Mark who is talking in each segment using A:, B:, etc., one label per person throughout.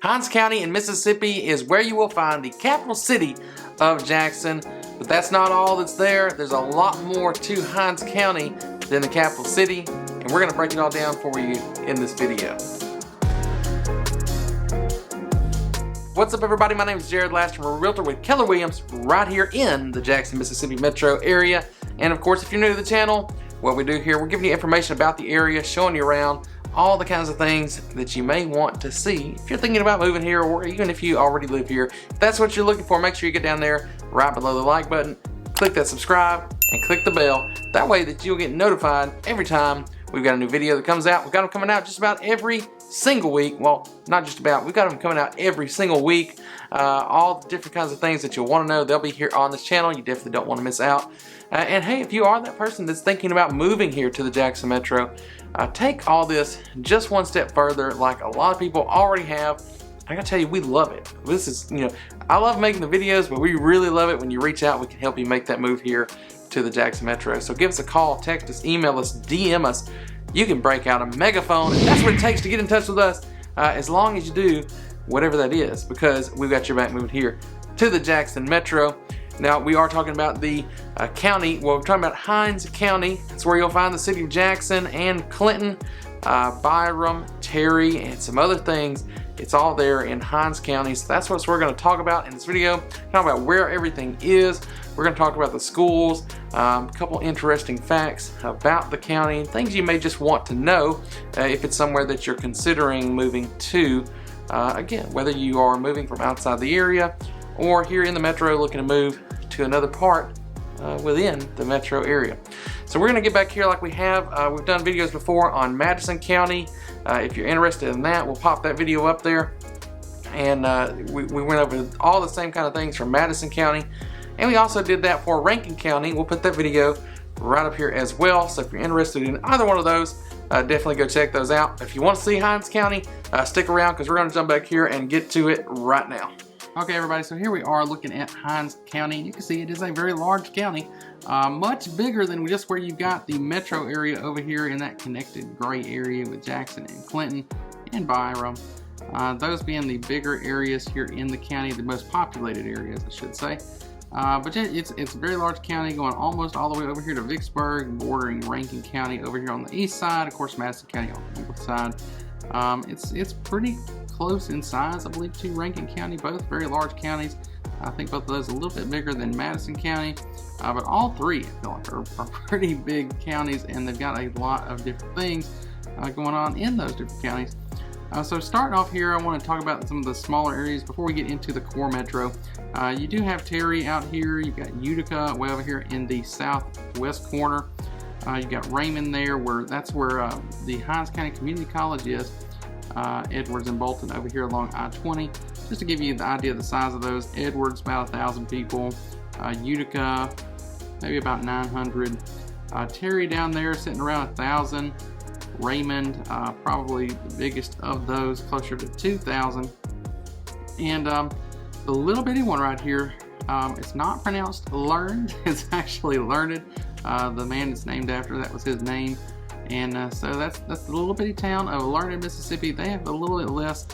A: Hinds County in Mississippi is where you will find the capital city of Jackson. But that's not all that's there. There's a lot more to Hinds County than the capital city, and we're going to break it all down for you in this video. What's up, everybody? My name is Jared Laster. I'm a realtor with Keller Williams right here in the Jackson, Mississippi metro area. And of course, if you're new to the channel, what we do here, we're giving you information about the area, showing you around all the kinds of things that you may want to see if you're thinking about moving here, or even if you already live here. If that's what you're looking for, make sure you get down there right below the like button, click that subscribe, and click the bell. That way that you'll get notified every time we've got a new video that comes out. We've got them coming out just about every single week. Well, not just about, we've got them coming out every single week. All the different kinds of things that you'll want to know, they'll be here on this channel. You definitely don't want to miss out. And hey, if you are that person that's thinking about moving here to the Jackson Metro, take all this just one step further, like a lot of people already have. I gotta tell you, we love it. This is, I love making the videos, but we really love it when you reach out. We can help you make that move here to the Jackson Metro. So give us a call, text us, email us, DM us. You can break out a megaphone, and that's what it takes to get in touch with us, as long as you do whatever that is, because we've got your back moving here to the Jackson Metro. Now, we are talking about the county. Well, we're talking about Hinds County. It's where you'll find the city of Jackson and Clinton, Byram, Terry, and some other things. It's all there in Hinds County. So that's what we're going to talk about in this video. Talk about where everything is. We're going to talk about the schools, a couple interesting facts about the county, things you may just want to know if it's somewhere that you're considering moving to. Again, whether you are moving from outside the area or here in the metro looking to move to another part within the metro area. So we're going to get back here like we have. We've done videos before on Madison County. If you're interested in that, we'll pop that video up there. And we went over all the same kind of things from Madison County. And we also did that for Rankin County. We'll put that video right up here as well. So if you're interested in either one of those, definitely go check those out. If you want to see Hinds County, stick around, because we're going to jump back here and get to it right now. Okay, everybody, so here we are looking at Hinds County. You can see it is a very large county, much bigger than just where you've got the metro area over here in that connected gray area with Jackson and Clinton and Byram. Those being the bigger areas here in the county, the most populated areas, I should say. But it's a very large county, going almost all the way over here to Vicksburg, bordering Rankin County over here on the east side. Of course, Madison County on the west side. It's pretty close in size, I believe, to Rankin County. Both very large counties. I think both of those are a little bit bigger than Madison County, but all three, I feel like, are pretty big counties, and they've got a lot of different things going on in those different counties. So starting off here, I want to talk about some of the smaller areas before we get into the core metro. You do have Terry out here. You've got Utica way over here in the southwest corner. You've got Raymond there, that's where the Hinds County Community College is. Edwards and Bolton over here along I-20. Just to give you the idea of the size of those, Edwards about 1,000 people, Utica maybe about 900, Terry down there sitting around 1,000, Raymond probably the biggest of those, closer to 2,000, and the little bitty one right here, it's not pronounced learned, it's actually learned. The man it's named after, that was his name. And so that's the little bitty town of Learned, Mississippi. They have a little bit less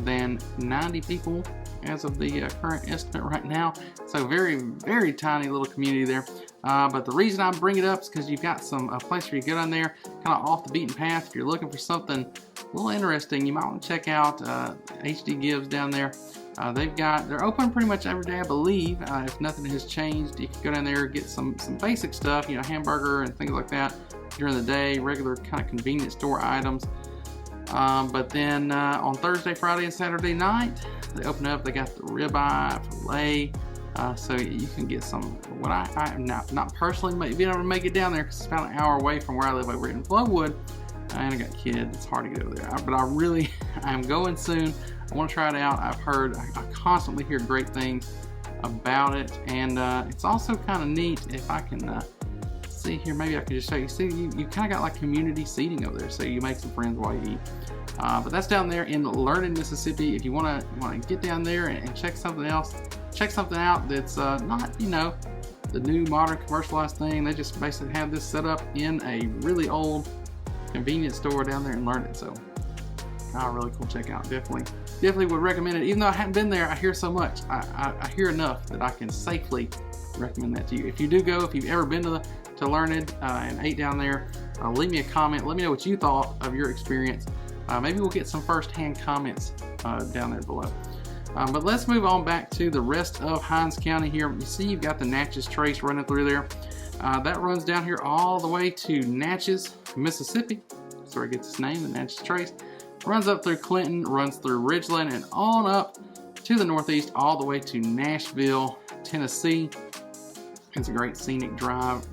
A: than 90 people as of the current estimate right now. So very, very tiny little community there. But the reason I bring it up is because you've got a place where you go down there, kind of off the beaten path. If you're looking for something a little interesting, you might want to check out HD Gives down there. They're open pretty much every day, I believe. If nothing has changed, you can go down there and get some basic stuff, hamburger and things like that during the day, regular kind of convenience store items. But then on Thursday, Friday, and Saturday night, they open up. They got the ribeye, filet, so you can get some. What I'm not personally being able to make it down there because it's about an hour away from where I live over in Flowood, and I got kids. It's hard to get over there. But I'm going soon. I want to try it out. I constantly hear great things about it, and it's also kind of neat if I can. See here, maybe I could just show you. See, you kind of got like community seating over there, so you make some friends while you eat. But that's down there in Learned, Mississippi. If you want to get down there and check something else, check something out that's not the new modern commercialized thing. They just basically have this set up in a really old convenience store down there in Learned. So really cool. Check out. Definitely
B: definitely would recommend it. Even though I haven't been there, I hear so much. I hear enough that I can safely recommend that to you. If you do go, if you've ever been to Learned and ate down there, leave me a comment. Let me know what you thought of your experience. Maybe we'll get some first-hand comments down there below. But let's move on back to the rest of Hinds County here. You see you've got the Natchez Trace running through there. That runs down here all the way to Natchez, Mississippi. That's where it gets its name, the Natchez Trace. Runs up through Clinton, runs through Ridgeland, and on up to the northeast all the way to Nashville, Tennessee. It's a great scenic drive,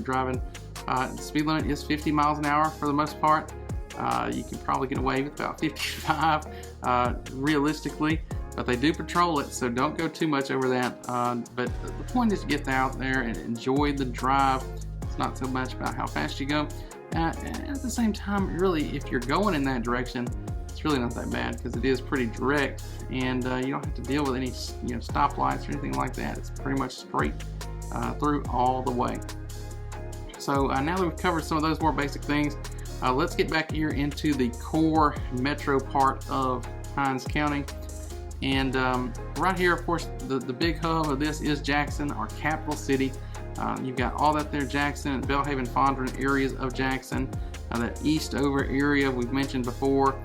B: driving. The speed limit is 50 miles an hour for the most part. You can probably get away with about 55 realistically, but they do patrol it, so don't go too much over that. But the point is to get out there and enjoy the drive. It's not so much about how fast you go. And at the same time, really, if you're going in that direction, it's really not that bad because it is pretty direct, and you don't have to deal with any stoplights or anything like that. It's pretty much straight through all the way. So now that we've covered some of those more basic things, let's get back here into the core metro part of Hinds County. And right here, of course, the big hub of this is Jackson, our capital city. You've got all that there, Jackson and Belhaven, Fondren areas of Jackson. That Eastover area we've mentioned before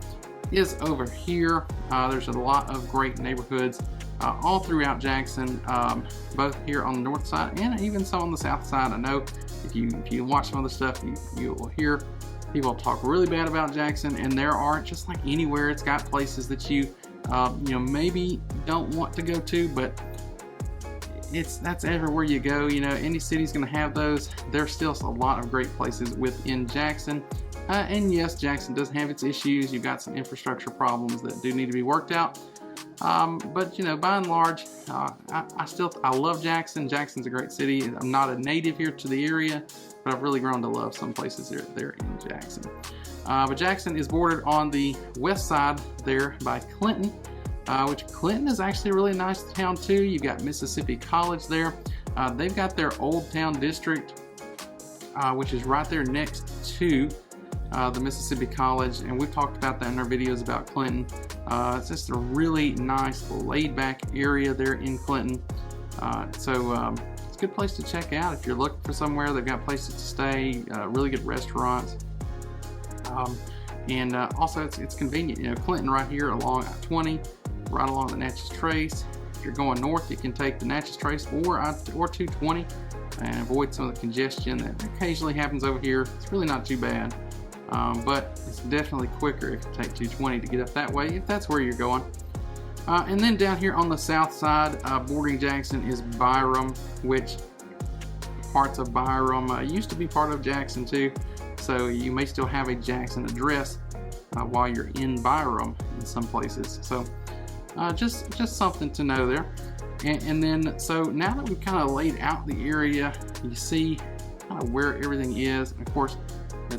B: is over here. There's a lot of great neighborhoods all throughout Jackson, both here on the north side and even some on the south side. I know if you watch some of the stuff, you will hear people talk really bad about Jackson, and there are, just like anywhere, it's got places that you maybe don't want to go to, but that's everywhere you go. Any city's going to have those. There's still a lot of great places within Jackson. And yes, Jackson does have its issues. You've got some infrastructure problems that do need to be worked out. But by and large, I love Jackson. Jackson's a great city. I'm not a native here to the area, but I've really grown to love some places there in Jackson. But Jackson is bordered on the west side there by Clinton, which Clinton is actually a really nice town too. You've got Mississippi College there. They've got their Old Town District, which is right there next to the Mississippi College, and we've talked about that in our videos about Clinton. It's just a really nice laid-back area there in Clinton. So it's a good place to check out if you're looking for somewhere. They've got places to stay, really good restaurants, and also it's convenient. Clinton right here along I-20, right along the Natchez Trace. If you're going north, you can take the Natchez Trace or 220 and avoid some of the congestion that occasionally happens over here. It's really not too bad. But it's definitely quicker if you take 220 to get up that way, if that's where you're going. And then down here on the south side, bordering Jackson, is Byram, which parts of Byram used to be part of Jackson too, so you may still have a Jackson address while you're in Byram in some places. So just something to know there. And then, so now that we've kind of laid out the area, you see kind of where everything is. And of course,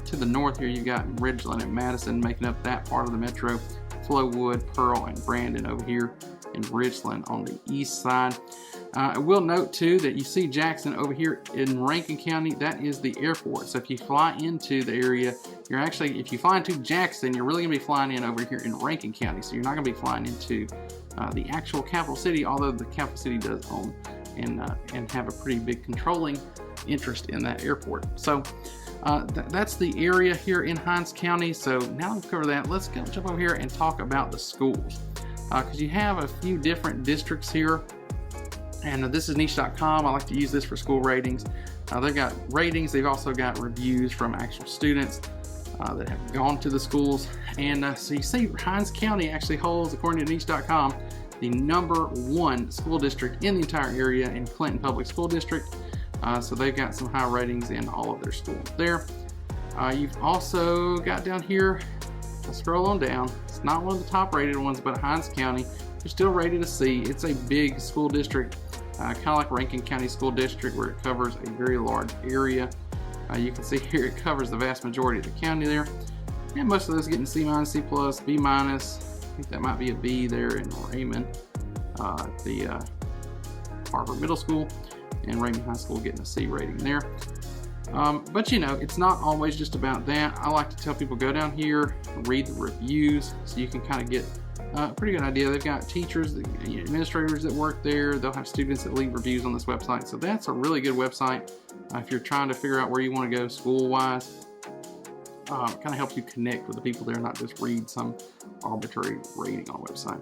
B: to the north here, you've got Ridgeland and Madison making up that part of the metro. Flowood, Pearl, and Brandon over here, and Ridgeland on the east side. I will note too that you see Jackson over here in Rankin County. That is the airport. So if you fly into the area, if you fly into Jackson, you're really gonna be flying in over here in Rankin County. So you're not gonna be flying into the actual capital city, although the capital city does own and have a pretty big controlling interest in that airport. So that's the area here in Hinds County. So now that we've covered that, let's jump over here and talk about the schools, because you have a few different districts here. And this is Nichecom. I like to use this for school ratings. They've got ratings. They've also got reviews from actual students that have gone to the schools. And so you see Hinds County actually holds, according to Niche.com, the #1 school district in the entire area in Clinton Public School District. So they've got some high ratings in all of their schools there. You've also got down here, let's scroll on down. It's not one of the top rated ones, but Hinds County, they're still rated a C. It's a big school district, kind of like Rankin County School District, where it covers a very large area. You can see here it covers the vast majority of the county there. And most of those getting C-, C+, B-. I think that might be a B there in Raymond, at the Harvard Middle School, and Raymond High School getting a C rating there. But it's not always just about that. I like to tell people, go down here, read the reviews, so you can kind of get pretty good idea. They've got teachers, administrators that work there. They'll have students that leave reviews on this website. So that's a really good website if you're trying to figure out where you want to go school-wise. Kind of helps you connect with the people there, not just read some arbitrary rating on a website.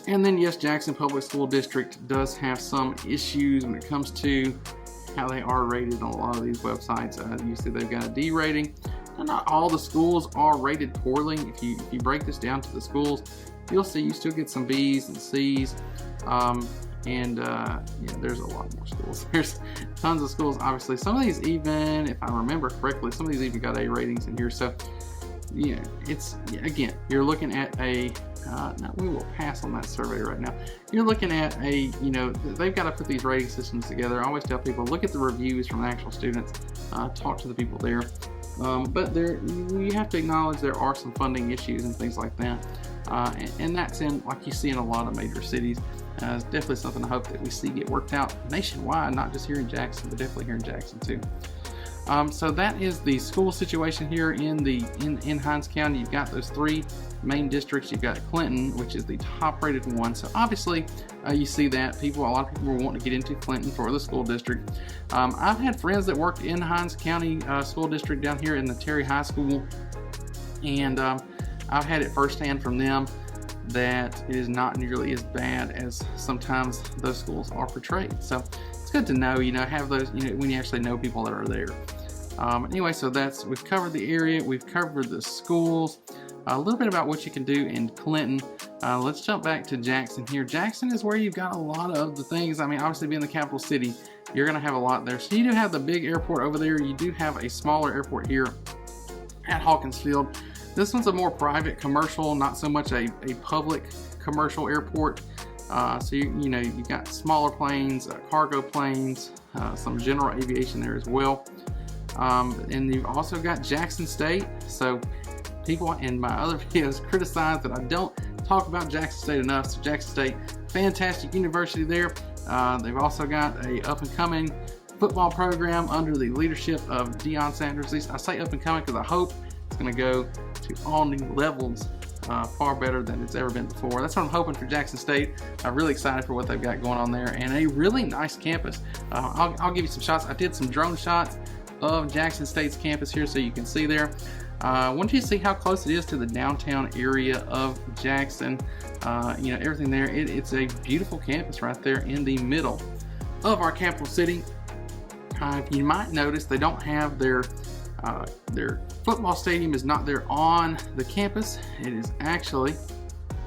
B: And then yes, Jackson Public School District does have some issues when it comes to how they are rated on a lot of these websites. You see they've got a D rating. Now, not all the schools are rated poorly. If you break this down to the schools, you'll see you still get some B's and C's. Yeah, there's a lot more schools. There's tons of schools, obviously. Some of these even, if I remember correctly, some of these even got A ratings in here. So, yeah, again, you're looking at a, no, we will pass on that survey right now. You're looking at a, they've got to put these rating systems together. I always tell people, look at the reviews from actual students, talk to the people there. But you have to acknowledge there are some funding issues and things like that. And that's like you see in a lot of major cities. It's definitely something I hope that we see get worked out nationwide, not just here in Jackson, but definitely here in Jackson too. So that is the school situation here in Hinds County. You've got those three main districts. You've got Clinton, which is the top rated one. So obviously you see that a lot of people are wanting to get into Clinton for the school district. I've had friends that worked in Hinds County School District down here in the Terry High School, and I've had it firsthand from them that it is not nearly as bad as sometimes those schools are portrayed. So it's good to know, have those, when you actually know people that are there. Anyway, so we've covered the area, we've covered the schools, a little bit about what you can do in Clinton. Let's jump back to Jackson here. Jackson is where you've got a lot of the things. I mean, obviously being the capital city, you're gonna have a lot there. So you do have the big airport over there. You do have a smaller airport here at Hawkins Field. This one's a more private commercial, not so much a public commercial airport. So you've got smaller planes, cargo planes, some general aviation there as well. And you've also got Jackson State. So people in my other videos criticize that I don't talk about Jackson State enough. So Jackson State, fantastic university there. They've also got a up and coming football program under the leadership of Deion Sanders. At least I say up and coming because I hope it's going to go to all new levels, far better than it's ever been before. That's what I'm hoping for Jackson State. I'm really excited for what they've got going on there, and a really nice campus. I'll give you some shots. I did some drone shots of Jackson State's campus here so you can see there. I want you to see how close it is to the downtown area of Jackson. Everything there. It's a beautiful campus right there in the middle of our capital city. You might notice they don't have their football stadium is not there on the campus. It is actually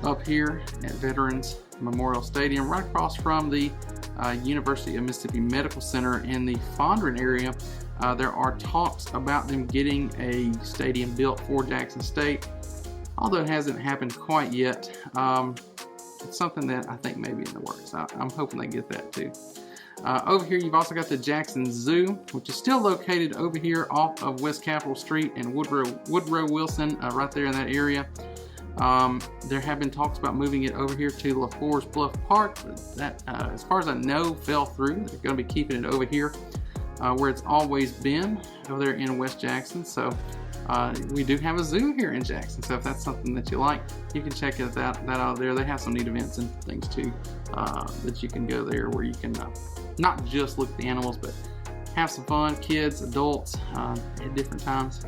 B: up here at Veterans Memorial Stadium, right across from the University of Mississippi Medical Center in the Fondren area. There are talks about them getting a stadium built for Jackson State, although it hasn't happened quite yet. It's something that I think may be in the works. I'm hoping they get that too. Over here, you've also got the Jackson Zoo, which is still located over here off of West Capitol Street and Woodrow Wilson, right there in that area. There have been talks about moving it over here to LaForest Bluff Park, but that, as far as I know, fell through. They're going to be keeping it over here, where it's always been, over there in West Jackson. So we do have a zoo here in Jackson, so if that's something that you like, you can check that out there. They have some neat events and things too, that you can go there where you can not just look at the animals, but have some fun, kids, adults, at different times.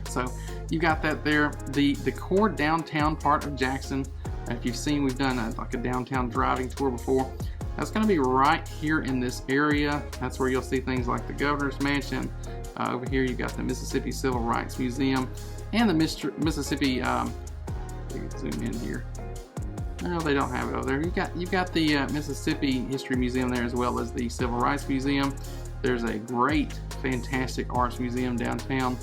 B: So you got that there. The core downtown part of Jackson, if you've seen, we've done like a downtown driving tour before. That's going to be right here in this area. That's where you'll see things like the Governor's Mansion. Over here you've got the Mississippi Civil Rights Museum and the Mississippi, zoom in here. No, they don't have it over there. You've got the Mississippi History Museum there, as well as the Civil Rights Museum. There's a great, fantastic arts museum downtown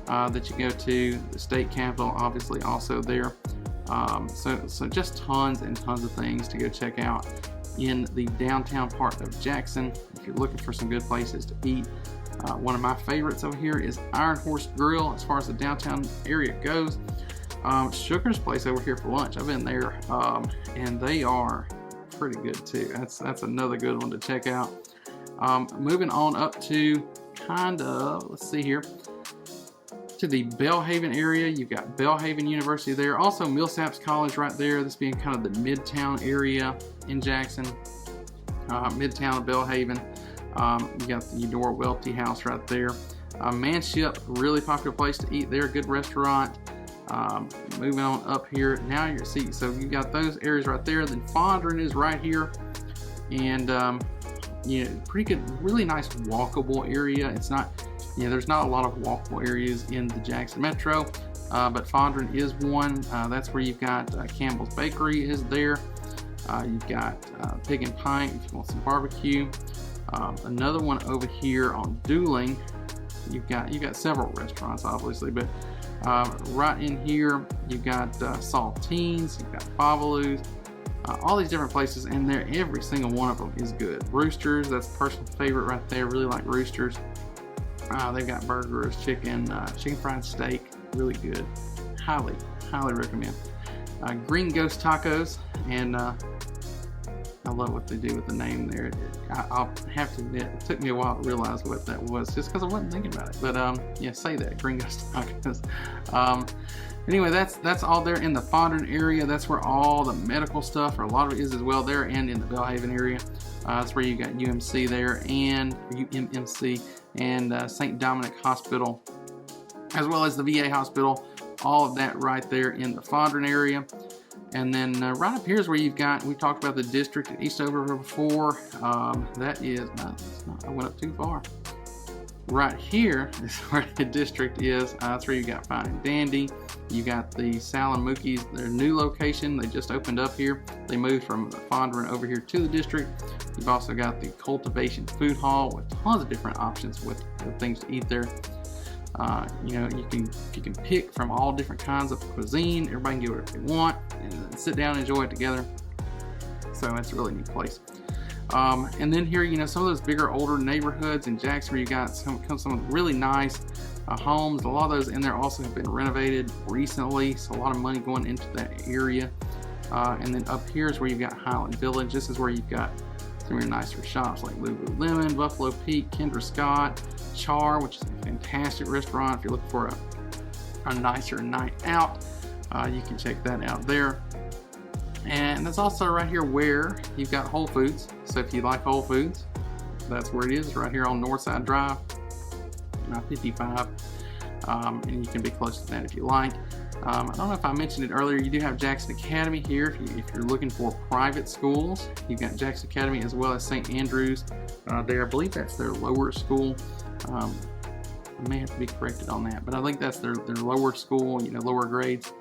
B: that you go to. The state capitol, obviously, also there. So just tons and tons of things to go check out in the downtown part of Jackson if you're looking for some good places to eat. One of my favorites over here is Iron Horse Grill as far as the downtown area goes. Sugar's place over here for lunch, I've been there, and they are pretty good too. That's another good one to check out. Moving on up to let's see here, to the Belhaven area, you've got Belhaven University there. Also Millsaps College right there. This being kind of the Midtown area in Jackson. Midtown of Belhaven. You got the Eudora Welty House right there. Manship, really popular place to eat there. Good restaurant. Moving on up here, now you're see, so you got those areas right there. Then Fondren is right here, and you know, pretty good, really nice walkable area. It's not, you know, there's not a lot of walkable areas in the Jackson Metro, but Fondren is one. That's where you've got Campbell's Bakery is there. You've got Pig and Pint if you want some barbecue. Another one over here on Dueling. You've got several restaurants, obviously, but right in here you've got Saltines, you've got Babalu's, all these different places, and there every single one of them is good. Roosters, that's a personal favorite right there. Really like Roosters. They've got burgers, chicken fried steak, really good. Highly recommend. Green Ghost Tacos, and I love what they do with the name there. I'll have to admit, it took me a while to realize what that was, just because I wasn't thinking about it. But yeah, say that, Green Ghost Tacos. Anyway, that's all there in the Fondren area. That's where all the medical stuff, or a lot of it is as well there, and in the Belhaven area. That's where you got UMC there, and UMMC, and St. Dominic Hospital, as well as the VA Hospital. All of that right there in the Fondren area. And then right up here is where you've got, we talked about the district at Eastover before. That is, I went up too far. Right here is where the district is. That's where you got Fine and Dandy. You got the Sal and Mookie's, their new location. They just opened up here. They moved from Fondren over here to the district. You've also got the Cultivation Food Hall with tons of different options with things to eat there. You know, you can pick from all different kinds of cuisine. Everybody can get whatever they want and sit down and enjoy it together. So it's a really neat place. And then here, you know, some of those bigger, older neighborhoods in Jackson where you got some really nice homes. A lot of those in there also have been renovated recently, so a lot of money going into that area. And then up here is where you've got Highland Village. This is where you've got some of your nicer shops like Lululemon, Buffalo Peak, Kendra Scott, Char, which is a fantastic restaurant. If you're looking for a nicer night out, you can check that out there. And that's also right here where you've got Whole Foods. So if you like Whole Foods, that's where it is, right here on Northside Drive, 55. And you can be close to that if you like. I don't know if I mentioned it earlier, you do have Jackson Academy here if you're looking for private schools. You've got Jackson Academy as well as St. Andrews there. I believe that's their lower school. I may have to be corrected on that, but I think that's their lower school, you know, lower grades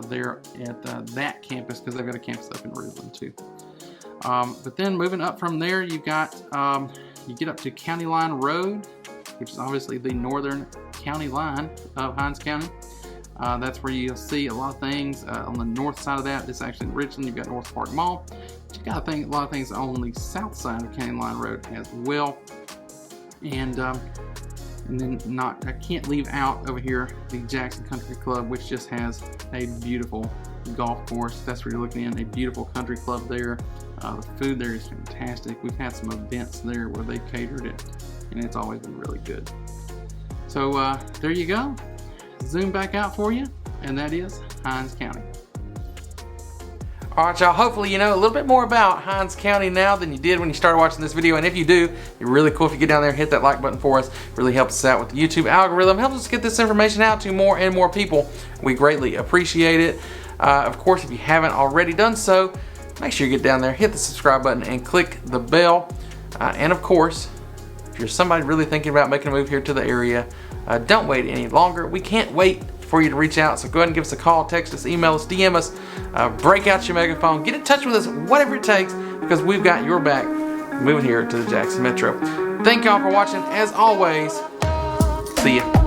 B: there at that campus, because they've got a campus up in Ridgeland too. But then moving up from there, you've got, you get up to County Line Road, which is obviously the northern county line of Hinds County. That's where you'll see a lot of things on the north side of that. This is actually in Richland. You've got North Park Mall. But you got a lot of things on the south side of County Line Road as well. And then I can't leave out over here the Jackson Country Club, which just has a beautiful golf course. That's where you're looking in, a beautiful country club there. The food there is fantastic. We've had some events there where they catered it, and it's always been really good. So there you go. Zoom back out for you, and that is Hinds County.
A: Alright y'all, hopefully you know a little bit more about Hinds County now than you did when you started watching this video, and if you do, it'd be really cool if you get down there and hit that like button for us. It really helps us out with the YouTube algorithm, helps us get this information out to more and more people. We greatly appreciate it. Of course, if you haven't already done so, make sure you get down there, hit the subscribe button, and click the bell. And of course, if you're somebody really thinking about making a move here to the area, don't wait any longer. We can't wait for you to reach out, so go ahead and give us a call, text us, email us, DM us, break out your megaphone, get in touch with us, whatever it takes, because we've got your back moving here to the Jackson Metro. Thank y'all for watching. As always, see ya.